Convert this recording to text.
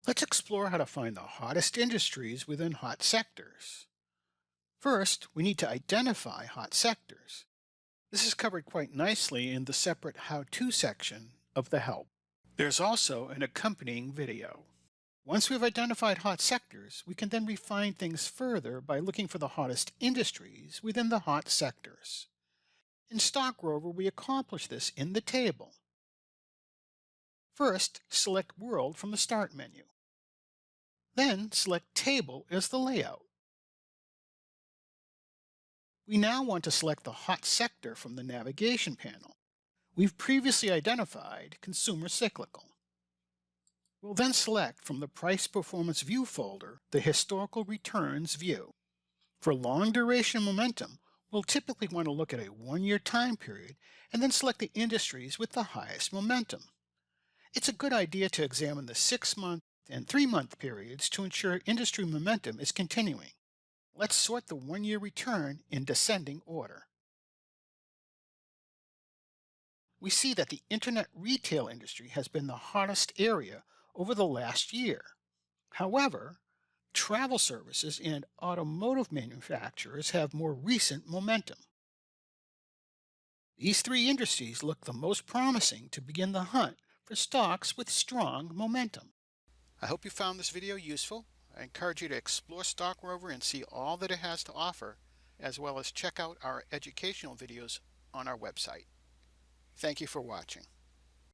Let's explore how to find the hottest industries within hot sectors. First, we need to identify hot sectors. This is covered quite nicely in the separate How-To section of the help. There's also an accompanying video. Once we've identified hot sectors, we can then refine things further by looking for the hottest industries within the hot sectors. In Stock Rover, we accomplish this in the table. First, select World from the Start menu. Then select Table as the layout. We now want to select the hot sector from the navigation panel. We've previously identified Consumer Cyclical. We'll then select from the Price Performance View folder the Historical Returns view. For long duration momentum, we'll typically want to look at a 1-year time period and then select the industries with the highest momentum. It's a good idea to examine the 6-month and 3-month periods to ensure industry momentum is continuing. Let's sort the 1-year return in descending order. We see that the internet retail industry has been the hottest area over the last year. However, travel services and automotive manufacturers have more recent momentum. These three industries look the most promising to begin the hunt for stocks with strong momentum. I hope you found this video useful. I encourage you to explore Stock Rover and see all that it has to offer, as well as check out our educational videos on our website. Thank you for watching.